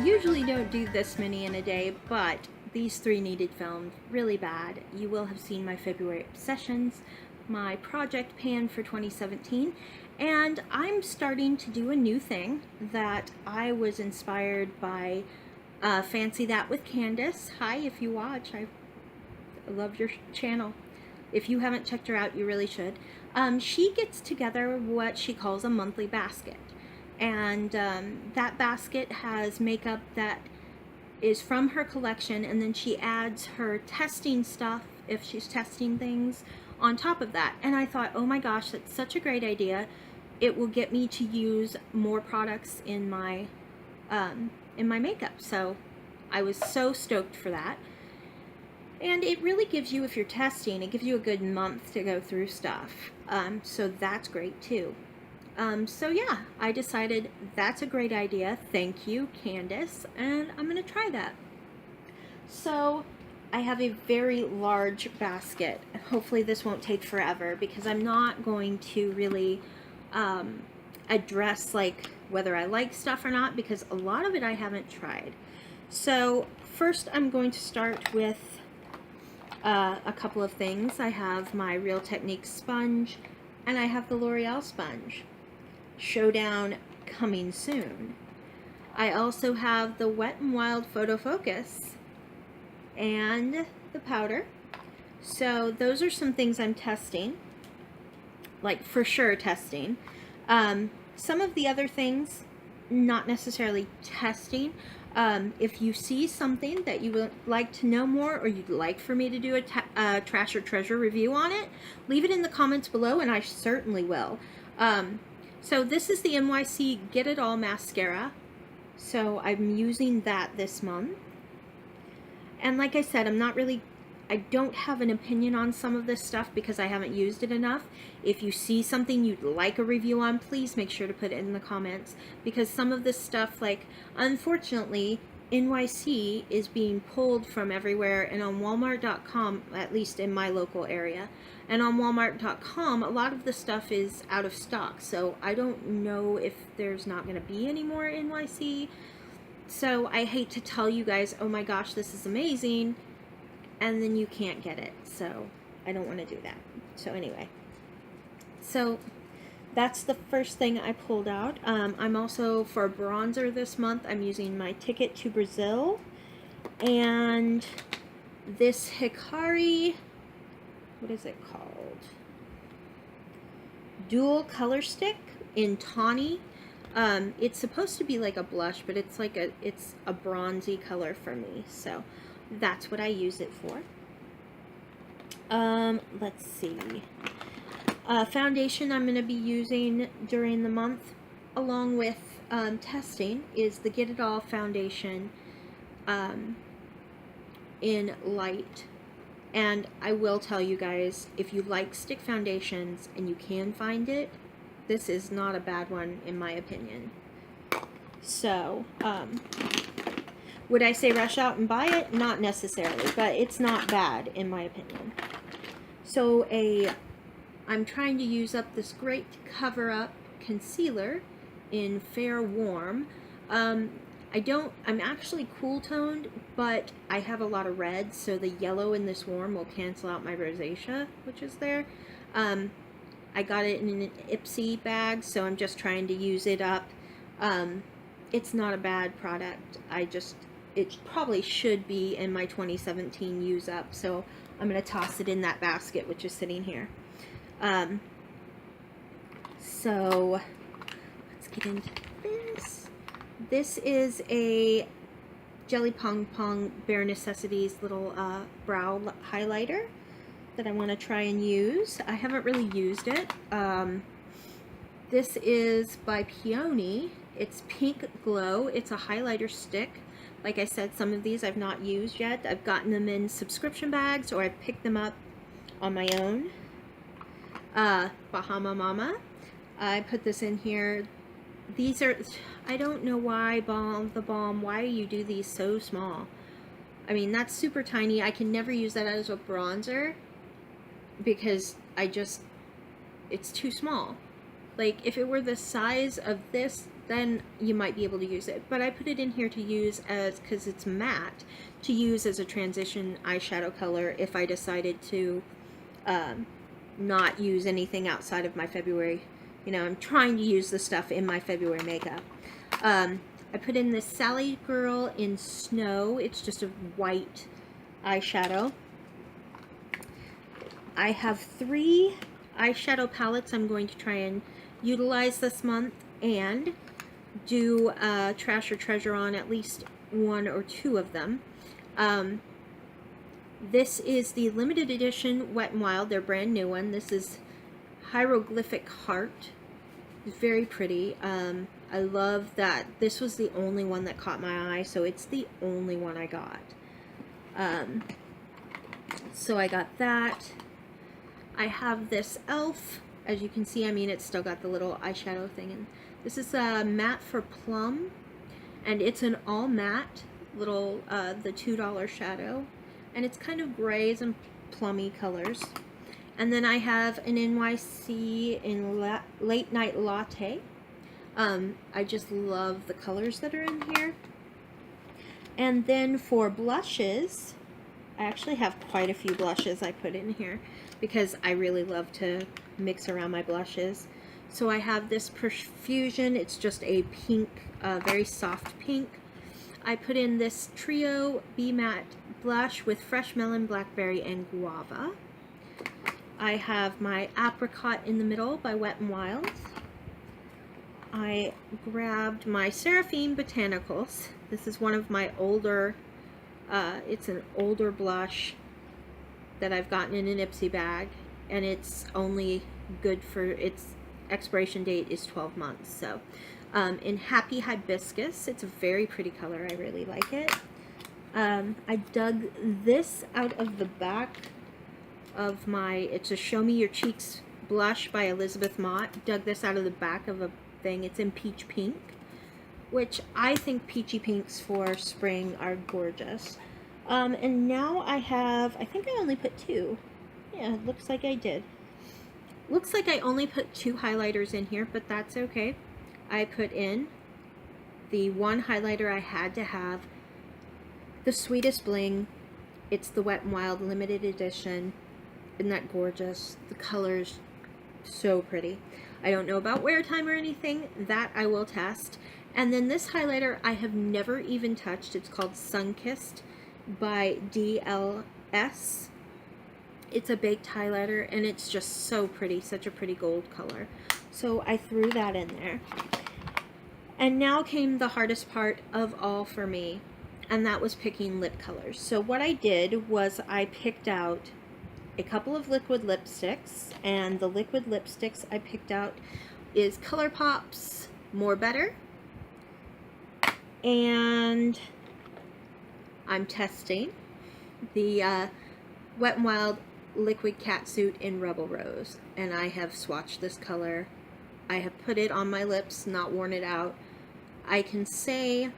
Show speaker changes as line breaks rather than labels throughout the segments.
usually don't do this many in a day, but these 3 needed filmed really bad. You will have seen my February obsessions, my project pan for 2017, and I'm starting to do a new thing that I was inspired by Fancy That with Candace. Hi, if you watch, I love your channel. If you haven't checked her out, you really should. She gets together what she calls a monthly basket. And that basket has makeup that is from her collection, and then she adds her testing stuff, if she's testing things, on top of that. And I thought, oh my gosh, that's such a great idea. It will get me to use more products in my makeup. So I was so stoked for that. And it really gives you, if you're testing, it gives you a good month to go through stuff. So that's great too. So yeah, I decided that's a great idea. Thank you, Candace, and I'm gonna try that. So I have a very large basket. Hopefully this won't take forever, because I'm not going to really address like whether I like stuff or not, because a lot of it I haven't tried. So first I'm going to start with a couple of things. I have my Real Techniques sponge, and I have the L'Oreal sponge. Showdown coming soon. I also have the Wet n Wild Photo Focus and the powder. So those are some things I'm testing, like for sure testing. Some of the other things, not necessarily testing. If you see something that you would like to know more, or you'd like for me to do a trash or treasure review on it, leave it in the comments below and I certainly will. So this is the NYC Get All Mascara. So I'm using that this month. And like I said, I don't have an opinion on some of this stuff because I haven't used it enough. If you see something you'd like a review on, please make sure to put it in the comments, because some of this stuff, like, unfortunately, NYC is being pulled from everywhere, and on Walmart.com, at least in my local area, and on Walmart.com, a lot of the stuff is out of stock, so I don't know if there's not going to be any more NYC. So I hate to tell you guys, oh my gosh, this is amazing, and then you can't get it, so I don't want to do that. So anyway, so that's the first thing I pulled out. I'm also, for bronzer this month, I'm using my Ticket to Brazil, and this Hikari, what is it called? Dual Color Stick in Tawny. It's supposed to be like a blush, but it's like it's a bronzy color for me, so that's what I use it for. Let's see. Foundation I'm going to be using during the month, along with testing, is the Get It All foundation in light. And I will tell you guys, if you like stick foundations and you can find it, this is not a bad one in my opinion. So, would I say rush out and buy it? Not necessarily, but it's not bad in my opinion. So I'm trying to use up this great Cover Up concealer in Fair Warm. I'm actually cool toned, but I have a lot of red, so the yellow in this warm will cancel out my rosacea, which is there. I got it in an Ipsy bag, so I'm just trying to use it up. It's not a bad product. It probably should be in my 2017 use up, so I'm going to toss it in that basket, which is sitting here. So let's get into this. This is a Jelly Pong Pong Bare Necessities little brow highlighter that I want to try and use. I haven't really used it. This is by Peony. It's Pink Glow. It's a highlighter stick. Like I said, some of these I've not used yet. I've gotten them in subscription bags, or I've picked them up on my own. Bahama Mama. I put this in here. These are, I don't know why, why you do these so small. I mean, that's super tiny. I can never use that as a bronzer because it's too small. Like, if it were the size of this then you might be able to use it. But I put it in here to use as, because it's matte, to use as a transition eyeshadow color if I decided to not use anything outside of my February. You know, I'm trying to use the stuff in my February makeup. I put in this Sally Girl in Snow. It's just a white eyeshadow. I have 3 eyeshadow palettes I'm going to try and utilize this month and do trash or treasure on at least 1 or 2 of them. This is the limited edition Wet n Wild, their brand new one. This is Hieroglyphic Heart. It's very pretty. I love that this was the only one that caught my eye, so it's the only one I got. So I got that. I have this e.l.f. As you can see, I mean, it's still got the little eyeshadow thing. And this is a matte for plum, and it's an all matte little, the $2 shadow, and it's kind of grays and plummy colors. And then I have an NYC in Late Night Latte. I just love the colors that are in here. And then for blushes, I actually have quite a few blushes I put in here because I really love to mix around my blushes. So I have this Perfusion. It's just a pink, very soft pink. I put in this Trio Be Matte blush with Fresh Melon, Blackberry, and Guava. I have my Apricot in the Middle by Wet n Wild. I grabbed my Seraphine Botanicals. This is one of my older, it's an older blush that I've gotten in an Ipsy bag, and it's only good for, its expiration date is 12 months. So in Happy Hibiscus, it's a very pretty color. I really like it. I dug this out of the back of my, it's a Show Me Your Cheeks blush by Elizabeth Mott. Dug this out of the back of a thing. It's in Peach Pink, which I think peachy pinks for spring are gorgeous. And now I have, I think I only put 2. Yeah, it looks like I did. Looks like I only put 2 highlighters in here, but that's okay. I put in the one highlighter I had to have, the Sweetest Bling. It's the Wet n Wild limited edition. Isn't that gorgeous? The colors, so pretty. I don't know about wear time or anything. That I will test. And then this highlighter I have never even touched. It's called Sunkissed by e.l.f. It's a baked highlighter, and it's just so pretty. Such a pretty gold color. So I threw that in there. And now came the hardest part of all for me, and that was picking lip colors. So what I did was I picked out a couple of liquid lipsticks, and the liquid lipsticks I picked out is ColourPop's More Better, and I'm testing the Wet n Wild Liquid Catsuit in Rebel Rose, and I have swatched this color. I have put it on my lips, not worn it out. I can say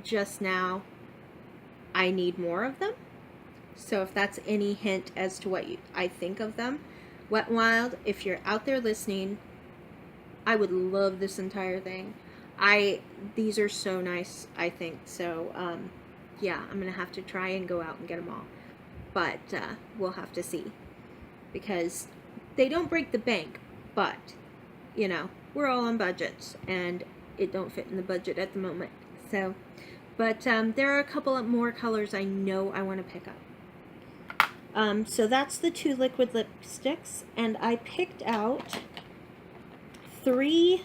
just now I need more of them. So if that's any hint as to what I think of them, Wet n Wild, if you're out there listening, I would love this entire thing. These are so nice, I think. So yeah, I'm gonna have to try and go out and get them all, but we'll have to see, because they don't break the bank, but you know, we're all on budgets, and it don't fit in the budget at the moment. So, but there are a couple of more colors I know I want to pick up. So that's the 2 liquid lipsticks, and I picked out 3,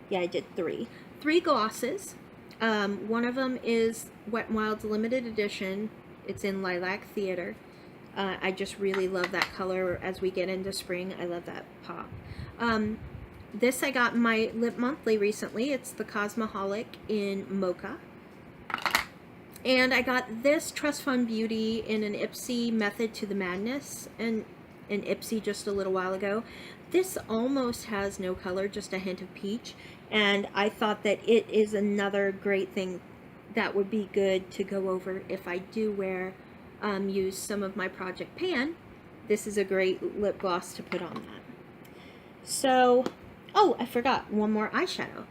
yeah, I did 3 glosses. One of them is Wet n Wild's limited edition. It's in Lilac Theater. I just really love that color as we get into spring. I love that pop. This I got in my Lip Monthly recently. It's the Cosmoholic in Mocha. And I got this Trust Fund Beauty in an Ipsy Method to the Madness, and an Ipsy just a little while ago. This almost has no color, just a hint of peach, and I thought that it is another great thing that would be good to go over if I do use some of my Project Pan. This is a great lip gloss to put on that. So, oh, I forgot one more eyeshadow.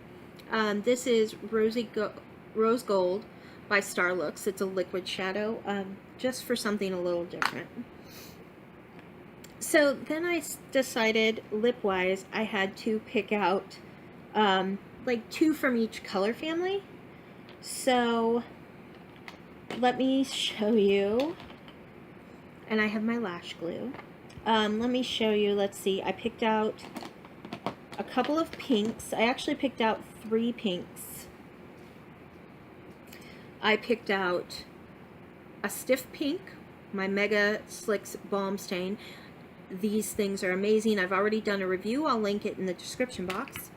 This is Rose Gold by Starlooks. It's a liquid shadow, just for something a little different. So then I decided, lip-wise, I had to pick out like 2 from each color family. So let me show you. And I have my lash glue. Let me show you. Let's see. I picked out a couple of pinks. I actually picked out 3 pinks. I picked out a stiff pink, my Mega Slicks Balm Stain. These things are amazing. I've already done a review. I'll link it in the description box.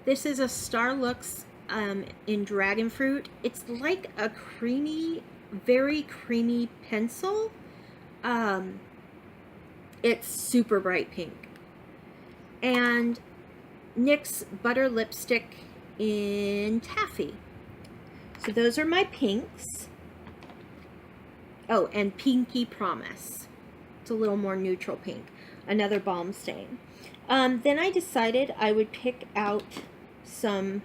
This is a Starlooks in Dragon Fruit. It's like a creamy, very creamy pencil. It's super bright pink. And NYX Butter Lipstick in Taffy. So those are my pinks. Oh, and Pinky Promise. It's a little more neutral pink. Another balm stain. Then I decided I would pick out some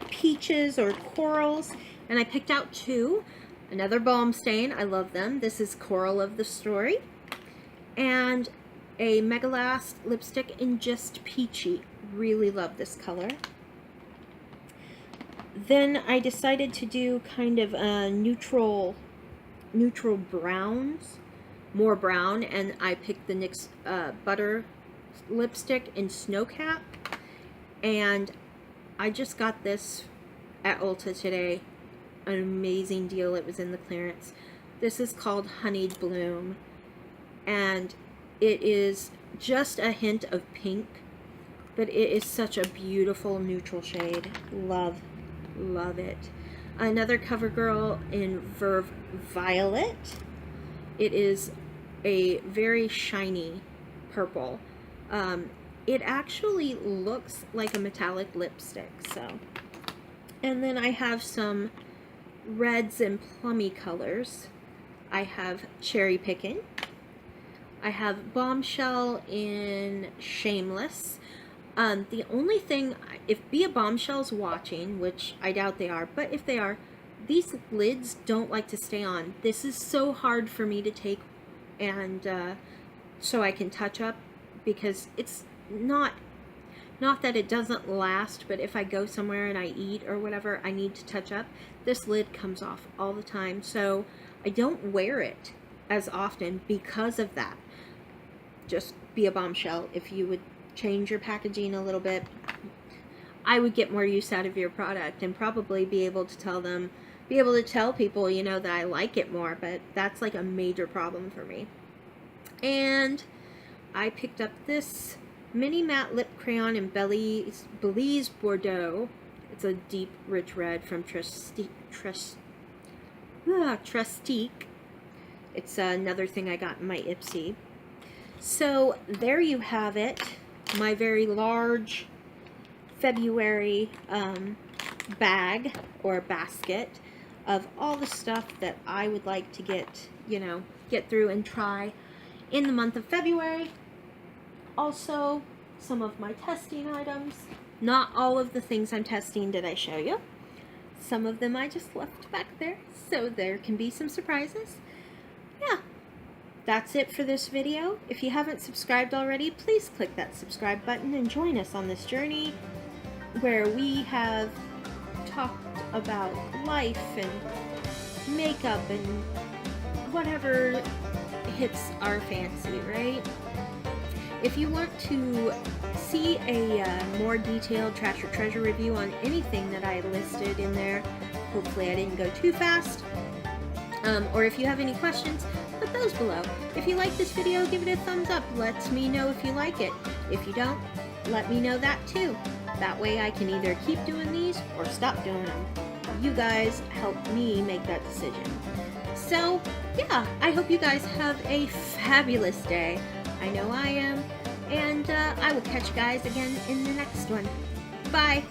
peaches or corals, and I picked out 2. Another balm stain. I love them. This is Coral of the Story. And a Megalast lipstick in Just Peachy. Really love this color. Then I decided to do kind of a neutral browns, more brown, and I picked the NYX Butter lipstick in Snowcap. And I just got this at Ulta today. An amazing deal. It was in the clearance. This is called Honeyed Bloom, and it is just a hint of pink, but it is such a beautiful neutral shade. Love it. Another CoverGirl in Verve Violet. It is a very shiny purple. It actually looks like a metallic lipstick. So, and then I have some reds and plummy colors. I have Cherry Pickin'. I have Bombshell in Shameless. The only thing, if Be a Bombshell's watching, which I doubt they are, but if they are, these lids don't like to stay on. This is so hard for me to take and so I can touch up, because it's not that it doesn't last, but if I go somewhere and I eat or whatever, I need to touch up. This lid comes off all the time, so I don't wear it as often because of that. Just Be a Bombshell, if you would change your packaging a little bit, I would get more use out of your product and probably be able to tell people, you know, that I like it more, but that's like a major problem for me. And I picked up this mini matte lip crayon in Belize Bordeaux. It's a deep, rich red from Trustique. It's another thing I got in my Ipsy. So there you have it. My very large February bag or basket of all the stuff that I would like to get through and try in the month of February. Also, some of my testing items. Not all of the things I'm testing did I show you. Some of them I just left back there, so there can be some surprises. Yeah, that's it for this video. If you haven't subscribed already, please click that subscribe button and join us on this journey where we have talked about life and makeup and whatever hits our fancy, right? If you want to see a more detailed Trash or Treasure review on anything that I listed in there, hopefully I didn't go too fast, or if you have any questions, put those below. If you like this video, give it a thumbs up. Let me know if you like it. If you don't, let me know that too. That way I can either keep doing these or stop doing them. You guys help me make that decision. So, yeah, I hope you guys have a fabulous day. I know I am. And I will catch you guys again in the next one. Bye!